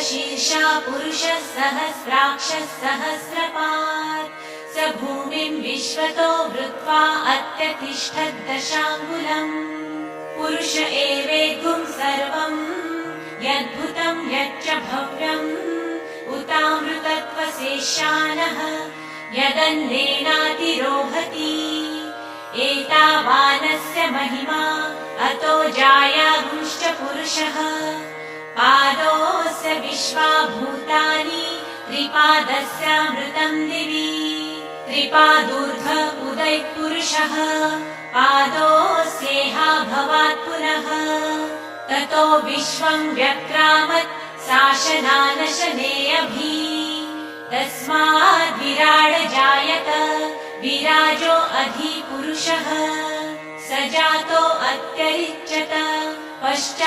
शीर्षा पुरुषः सहस्राक्षः सहस्रपात् स भूमिं विश्वतो वृत्वा अत्यतिष्ठत् दशाङ्गुलम् पुरुष एवेद्गुं सर्वम् यद्भुतं यच्च भव्यम् उतामृतत्वशेषानः यदन्नेनातिरोहति एतावानस्य महिमा अतो जायागुंश्च पुरुषः पादोऽस्य विश्वा भूतानि त्रिपादस्यामृतम् दिवि त्रिपादूर्ध्व उदयः पुरुषः पादोऽस्येहा भवात् पुनः ततो विश्वम् व्यक्रामत् शासनानशनेऽभि तस्माद् विराड जायत विराजो अधि पुरुषः स जातो अत्यरिच्यत पश्चात्